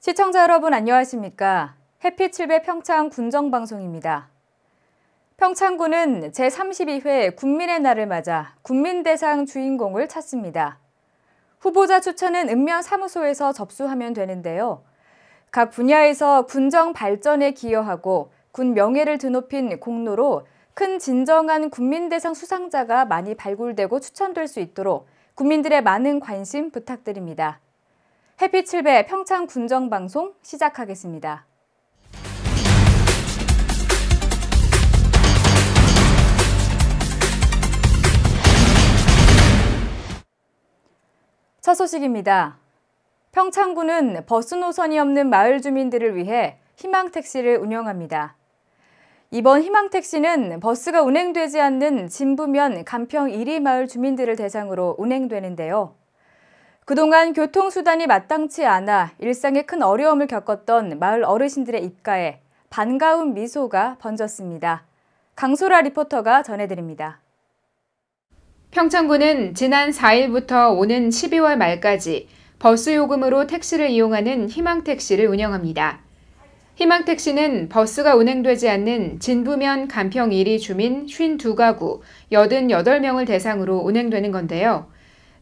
시청자 여러분 안녕하십니까? 해피7배 평창 군정방송입니다. 평창군은 제32회 국민의 날을 맞아 국민대상 주인공을 찾습니다. 후보자 추천은 읍면사무소에서 접수하면 되는데요. 각 분야에서 군정 발전에 기여하고 군 명예를 드높인 공로로 큰 진정한 국민대상 수상자가 많이 발굴되고 추천될 수 있도록 국민들의 많은 관심 부탁드립니다. 해피7배 평창 군정방송 시작하겠습니다. 첫 소식입니다. 평창군은 버스 노선이 없는 마을 주민들을 위해 희망택시를 운영합니다. 이번 희망택시는 버스가 운행되지 않는 진부면 간평 1리 마을 주민들을 대상으로 운행되는데요. 그동안 교통수단이 마땅치 않아 일상에 큰 어려움을 겪었던 마을 어르신들의 입가에 반가운 미소가 번졌습니다. 강소라 리포터가 전해드립니다. 평창군은 지난 4일부터 오는 12월 말까지 버스 요금으로 택시를 이용하는 희망택시를 운영합니다. 희망택시는 버스가 운행되지 않는 진부면 간평 1리 주민 52가구 88명을 대상으로 운행되는 건데요.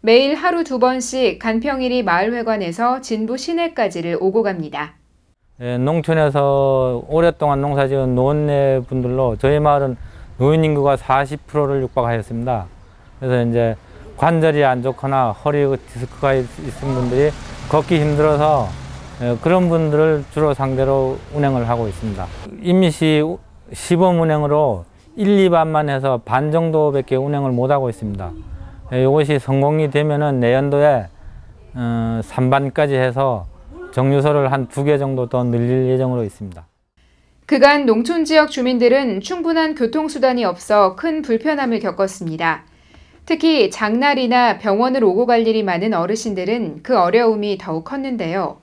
매일 하루 2번씩 간평 1리 마을회관에서 진부 시내까지를 오고 갑니다. 농촌에서 오랫동안 농사지은 노인네분들로 저희 마을은 노인 인구가 40%를 육박하였습니다. 그래서 이제 관절이 안 좋거나 허리 디스크가 있은 분들이 걷기 힘들어서 그런 분들을 주로 상대로 운행을 하고 있습니다. 임시 시범 운행으로 1, 2반만 해서 반 정도밖에 운행을 못하고 있습니다. 이것이 성공이 되면은 내년도에 3반까지 해서 정류소를 한 2개 정도 더 늘릴 예정으로 있습니다. 그간 농촌 지역 주민들은 충분한 교통수단이 없어 큰 불편함을 겪었습니다. 특히 장날이나 병원을 오고 갈 일이 많은 어르신들은 그 어려움이 더욱 컸는데요.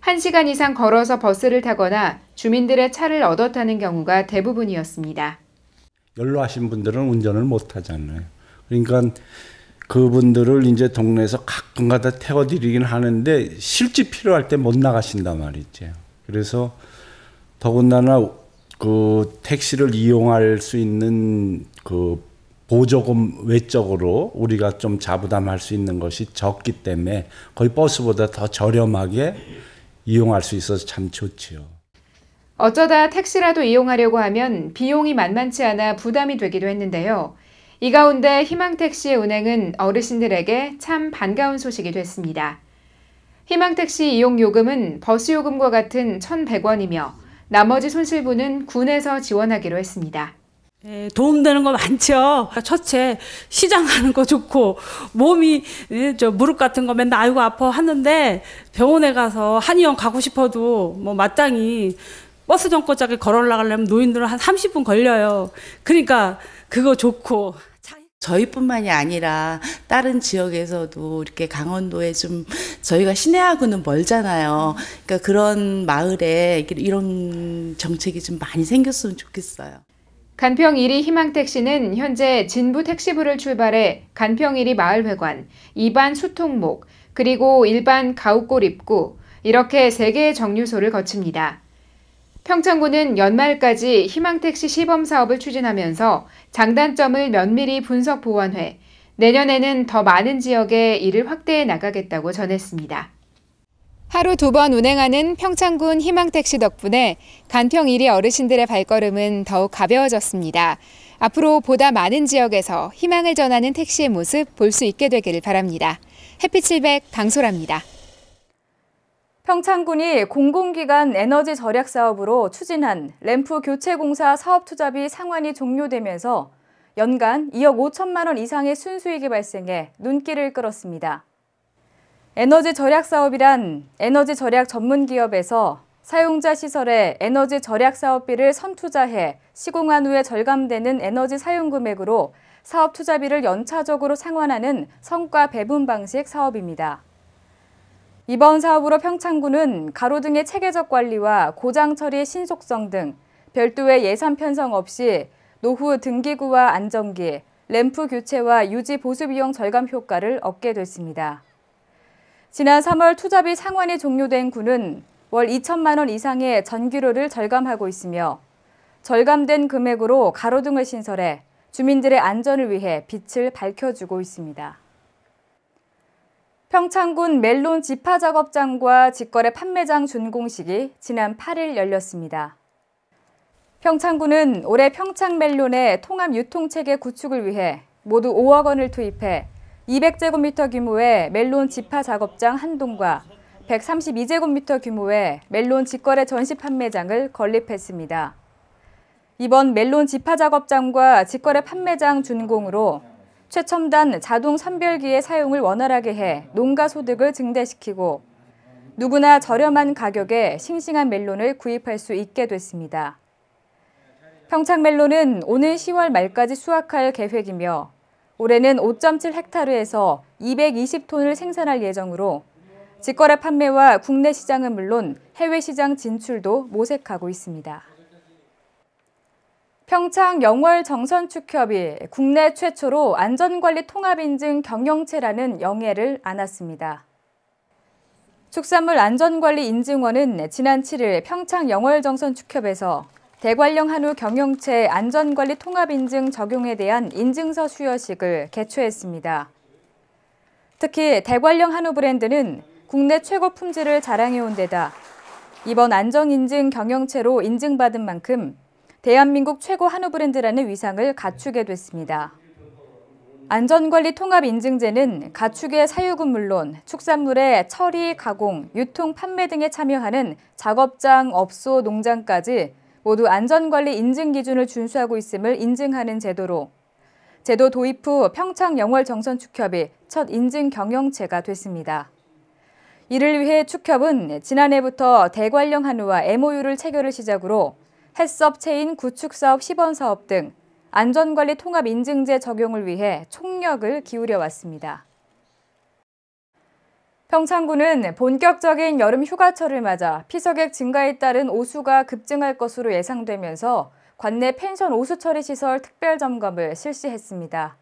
1시간 이상 걸어서 버스를 타거나 주민들의 차를 얻어 타는 경우가 대부분이었습니다. 연로하신 분들은 운전을 못 하잖아요. 그러니까 그분들을 이제 동네에서 가끔가다 태워드리긴 하는데 실제 필요할 때 못 나가신단 말이죠. 그래서 더군다나 그 택시를 이용할 수 있는 그 보조금 외적으로 우리가 좀 자부담할 수 있는 것이 적기 때문에 거의 버스보다 더 저렴하게 이용할 수 있어서 참 좋지요. 어쩌다 택시라도 이용하려고 하면 비용이 만만치 않아 부담이 되기도 했는데요. 이 가운데 희망택시의 운행은 어르신들에게 참 반가운 소식이 됐습니다. 희망택시 이용 요금은 버스 요금과 같은 1,100원이며 나머지 손실분은 군에서 지원하기로 했습니다. 도움되는 거 많죠. 첫째, 시장 가는 거 좋고 몸이 무릎 같은 거 맨날 아이고 아파 하는데 병원에 가서 한의원 가고 싶어도 뭐 마땅히 버스 정거장에 걸어 올라가려면 노인들은 한 30분 걸려요. 그러니까 그거 좋고. 저희뿐만이 아니라 다른 지역에서도 이렇게 강원도에 좀 저희가 시내하고는 멀잖아요. 그러니까 그런 마을에 이런 정책이 좀 많이 생겼으면 좋겠어요. 간평 1리 희망택시는 현재 진부 택시부를 출발해 간평 1리 마을회관, 2반 수통목, 그리고 1반 가옥골 입구 이렇게 3개의 정류소를 거칩니다. 평창군은 연말까지 희망택시 시범사업을 추진하면서 장단점을 면밀히 분석 보완해 내년에는 더 많은 지역에 이를 확대해 나가겠다고 전했습니다. 하루 2번 운행하는 평창군 희망택시 덕분에 간평 1리 어르신들의 발걸음은 더욱 가벼워졌습니다. 앞으로 보다 많은 지역에서 희망을 전하는 택시의 모습 볼 수 있게 되기를 바랍니다. 해피700 강소라입니다. 평창군이 공공기관 에너지 절약 사업으로 추진한 램프 교체 공사 사업 투자비 상환이 종료되면서 연간 2억 5천만 원 이상의 순수익이 발생해 눈길을 끌었습니다. 에너지 절약 사업이란 에너지 절약 전문 기업에서 사용자 시설에 에너지 절약 사업비를 선투자해 시공한 후에 절감되는 에너지 사용 금액으로 사업 투자비를 연차적으로 상환하는 성과 배분 방식 사업입니다. 이번 사업으로 평창군은 가로등의 체계적 관리와 고장 처리 신속성 등 별도의 예산 편성 없이 노후 등기구와 안정기, 램프 교체와 유지 보수 비용 절감 효과를 얻게 됐습니다. 지난 3월 투자비 상환이 종료된 군은 월 2천만 원 이상의 전기료를 절감하고 있으며 절감된 금액으로 가로등을 신설해 주민들의 안전을 위해 빛을 밝혀주고 있습니다. 평창군 멜론 지파 작업장과 직거래 판매장 준공식이 지난 8일 열렸습니다. 평창군은 올해 평창 멜론의 통합 유통체계 구축을 위해 모두 5억 원을 투입해 200제곱미터 규모의 멜론 지파 작업장 한 동과 132제곱미터 규모의 멜론 직거래 전시 판매장을 건립했습니다. 이번 멜론 지파 작업장과 직거래 판매장 준공으로 최첨단 자동 선별기의 사용을 원활하게 해 농가 소득을 증대시키고 누구나 저렴한 가격에 싱싱한 멜론을 구입할 수 있게 됐습니다. 평창 멜론은 오는 10월 말까지 수확할 계획이며 올해는 5.7헥타르에서 220톤을 생산할 예정으로 직거래 판매와 국내 시장은 물론 해외 시장 진출도 모색하고 있습니다. 평창 영월 정선축협이 국내 최초로 안전관리 통합인증 경영체라는 영예를 안았습니다. 축산물 안전관리 인증원은 지난 7일 평창 영월 정선축협에서 대관령 한우 경영체 안전관리 통합인증 적용에 대한 인증서 수여식을 개최했습니다. 특히 대관령 한우 브랜드는 국내 최고 품질을 자랑해온 데다 이번 안전인증 경영체로 인증받은 만큼 대한민국 최고 한우 브랜드라는 위상을 갖추게 됐습니다. 안전관리 통합인증제는 가축의 사육은 물론 축산물의 처리, 가공, 유통, 판매 등에 참여하는 작업장, 업소, 농장까지 모두 안전관리 인증 기준을 준수하고 있음을 인증하는 제도로 제도 도입 후 평창 영월 정선축협이 첫 인증 경영체가 됐습니다. 이를 위해 축협은 지난해부터 대관령 한우와 MOU를 체결을 시작으로 햇섭체인 구축사업 시범사업 등 안전관리 통합인증제 적용을 위해 총력을 기울여 왔습니다. 평창군은 본격적인 여름 휴가철을 맞아 피서객 증가에 따른 오수가 급증할 것으로 예상되면서 관내 펜션 오수 처리 시설 특별 점검을 실시했습니다.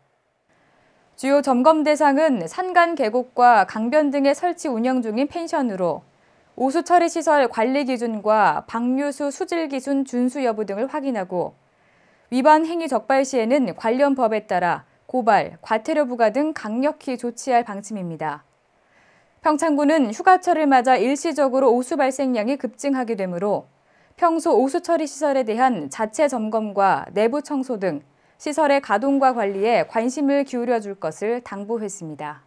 주요 점검 대상은 산간 계곡과 강변 등에 설치 운영 중인 펜션으로 오수 처리 시설 관리 기준과 방류수 수질 기준 준수 여부 등을 확인하고 위반 행위 적발 시에는 관련 법에 따라 고발, 과태료 부과 등 강력히 조치할 방침입니다. 평창군은 휴가철을 맞아 일시적으로 오수 발생량이 급증하게 되므로 평소 오수 처리 시설에 대한 자체 점검과 내부 청소 등 시설의 가동과 관리에 관심을 기울여 줄 것을 당부했습니다.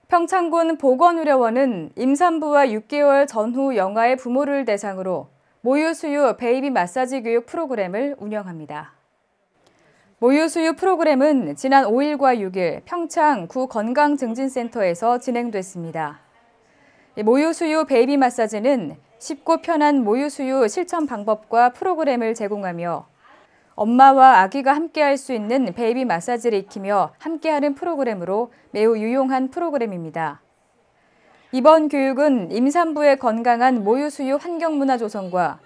평창군 보건의료원은 임산부와 6개월 전후 영아의 부모를 대상으로 모유수유 베이비 마사지 교육 프로그램을 운영합니다. 모유수유 프로그램은 지난 5일과 6일 평창 구건강증진센터에서 진행됐습니다. 모유수유 베이비 마사지는 쉽고 편한 모유수유 실천 방법과 프로그램을 제공하며 엄마와 아기가 함께할 수 있는 베이비 마사지를 익히며 함께하는 프로그램으로 매우 유용한 프로그램입니다. 이번 교육은 임산부의 건강한 모유수유 환경문화 조성과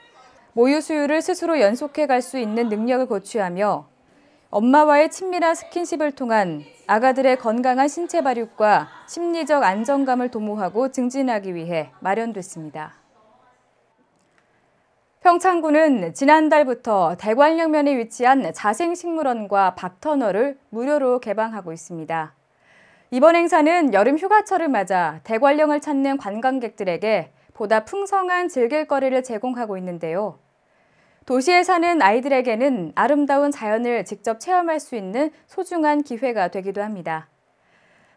모유수유를 스스로 연속해 갈 수 있는 능력을 고취하며 엄마와의 친밀한 스킨십을 통한 아가들의 건강한 신체 발육과 심리적 안정감을 도모하고 증진하기 위해 마련됐습니다. 평창군은 지난달부터 대관령면에 위치한 자생식물원과 박터널을 무료로 개방하고 있습니다. 이번 행사는 여름 휴가철을 맞아 대관령을 찾는 관광객들에게 보다 풍성한 즐길거리를 제공하고 있는데요. 도시에 사는 아이들에게는 아름다운 자연을 직접 체험할 수 있는 소중한 기회가 되기도 합니다.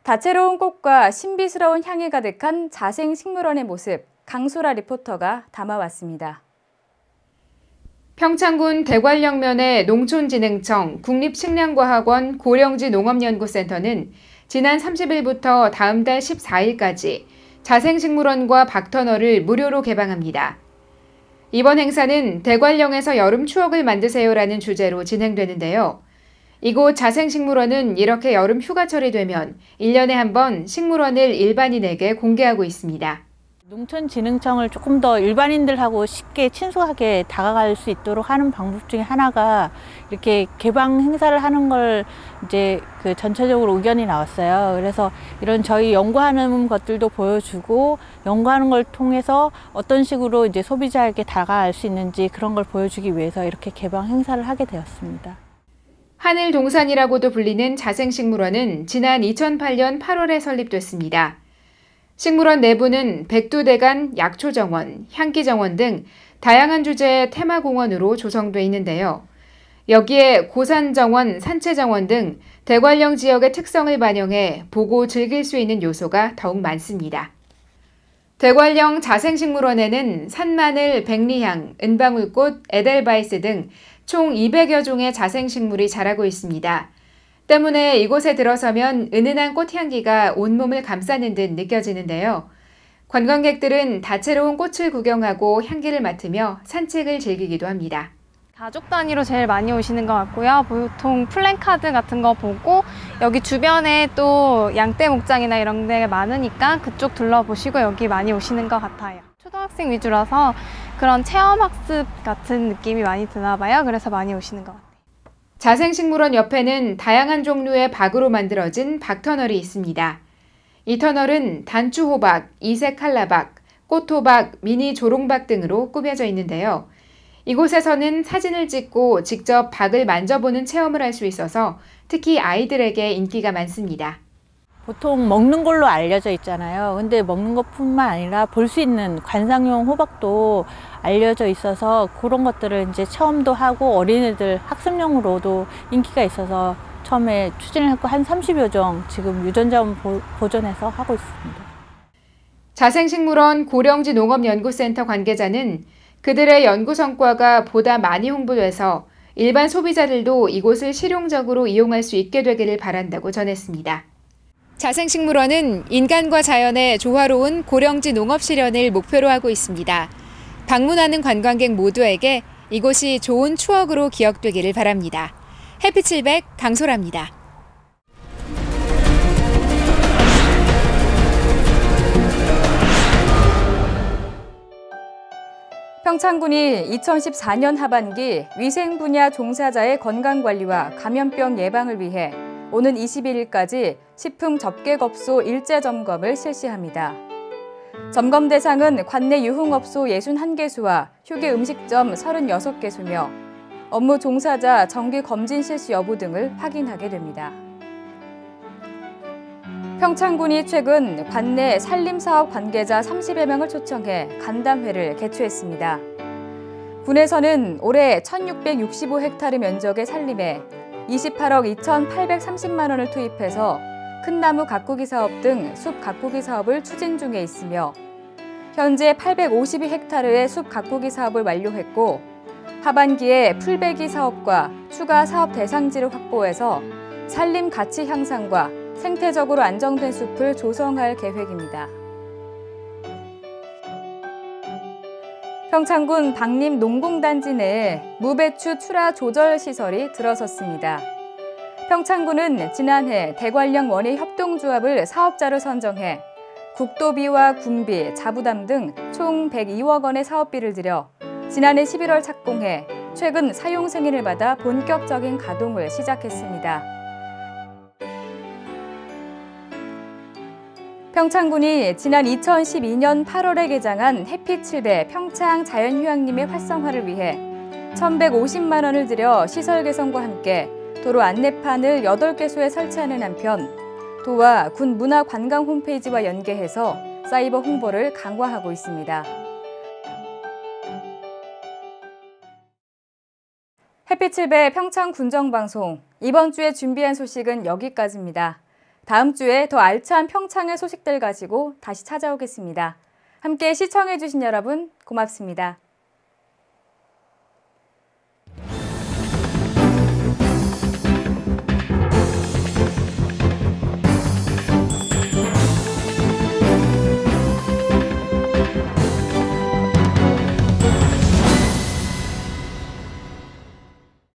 다채로운 꽃과 신비스러운 향이 가득한 자생식물원의 모습, 강소라 리포터가 담아왔습니다. 평창군 대관령면의 농촌진흥청 국립식량과학원 고령지 농업연구센터는 지난 30일부터 다음 달 14일까지 자생식물원과 박터널을 무료로 개방합니다. 이번 행사는 대관령에서 여름 추억을 만드세요라는 주제로 진행되는데요. 이곳 자생식물원은 이렇게 여름 휴가철이 되면 1년에 한 번 식물원을 일반인에게 공개하고 있습니다. 농촌진흥청을 조금 더 일반인들하고 쉽게 친숙하게 다가갈 수 있도록 하는 방법 중에 하나가 이렇게 개방 행사를 하는 걸 이제 그 전체적으로 의견이 나왔어요. 그래서 이런 저희 연구하는 것들도 보여주고 연구하는 걸 통해서 어떤 식으로 이제 소비자에게 다가갈 수 있는지 그런 걸 보여주기 위해서 이렇게 개방 행사를 하게 되었습니다. 하늘동산이라고도 불리는 자생식물원은 지난 2008년 8월에 설립됐습니다. 식물원 내부는 백두대간 약초정원, 향기정원 등 다양한 주제의 테마공원으로 조성돼 있는데요. 여기에 고산정원, 산채정원 등 대관령 지역의 특성을 반영해 보고 즐길 수 있는 요소가 더욱 많습니다. 대관령 자생식물원에는 산마늘, 백리향, 은방울꽃, 에델바이스 등 총 200여 종의 자생식물이 자라고 있습니다. 때문에 이곳에 들어서면 은은한 꽃향기가 온몸을 감싸는 듯 느껴지는데요. 관광객들은 다채로운 꽃을 구경하고 향기를 맡으며 산책을 즐기기도 합니다. 가족 단위로 제일 많이 오시는 것 같고요. 보통 플랜카드 같은 거 보고 여기 주변에 또 양떼 목장이나 이런 데가 많으니까 그쪽 둘러보시고 여기 많이 오시는 것 같아요. 초등학생 위주라서 그런 체험학습 같은 느낌이 많이 드나 봐요. 그래서 많이 오시는 것 같아요. 자생식물원 옆에는 다양한 종류의 박으로 만들어진 박터널이 있습니다. 이 터널은 단추호박, 이색 칼라박, 꽃호박, 미니 조롱박 등으로 꾸며져 있는데요. 이곳에서는 사진을 찍고 직접 박을 만져보는 체험을 할 수 있어서 특히 아이들에게 인기가 많습니다. 보통 먹는 걸로 알려져 있잖아요. 근데 먹는 것뿐만 아니라 볼 수 있는 관상용 호박도 알려져 있어서 그런 것들을 이제 체험도 하고 어린이들 학습용으로도 인기가 있어서 처음에 추진을 했고 한 30여 종 지금 유전자원 보존해서 하고 있습니다. 자생식물원 고령지 농업연구센터 관계자는 그들의 연구 성과가 보다 많이 홍보돼서 일반 소비자들도 이곳을 실용적으로 이용할 수 있게 되기를 바란다고 전했습니다. 자생식물원은 인간과 자연의 조화로운 고령지 농업 실현을 목표로 하고 있습니다. 방문하는 관광객 모두에게 이곳이 좋은 추억으로 기억되기를 바랍니다. 햇빛700 강소라입니다. 평창군이 2014년 하반기 위생 분야 종사자의 건강관리와 감염병 예방을 위해 오는 21일까지 식품 접객업소 일제 점검을 실시합니다. 점검 대상은 관내 유흥업소 61개소와 휴게 음식점 36개소며 업무 종사자 정기 검진 실시 여부 등을 확인하게 됩니다. 평창군이 최근 관내 산림사업 관계자 30여 명을 초청해 간담회를 개최했습니다. 군에서는 올해 1665헥타르 면적의 산림에 28억 2,830만 원을 투입해서 큰 나무 가꾸기 사업 등 숲 가꾸기 사업을 추진 중에 있으며 현재 852헥타르의 숲 가꾸기 사업을 완료했고 하반기에 풀베기 사업과 추가 사업 대상지를 확보해서 산림 가치 향상과 생태적으로 안정된 숲을 조성할 계획입니다. 평창군 박림 농공단지 내에 무배추 출하 조절 시설이 들어섰습니다. 평창군은 지난해 대관령 원예 협동조합을 사업자로 선정해 국도비와 군비, 자부담 등 총 102억 원의 사업비를 들여 지난해 11월 착공해 최근 사용 승인을 받아 본격적인 가동을 시작했습니다. 평창군이 지난 2012년 8월에 개장한 햇빛7배 평창 자연휴양림의 활성화를 위해 1,150만 원을 들여 시설 개선과 함께 도로 안내판을 8개소에 설치하는 한편 도와 군 문화관광 홈페이지와 연계해서 사이버 홍보를 강화하고 있습니다. 햇빛7배 평창 군정방송, 이번 주에 준비한 소식은 여기까지입니다. 다음 주에 더 알찬 평창의 소식들 가지고 다시 찾아오겠습니다. 함께 시청해주신 여러분 고맙습니다.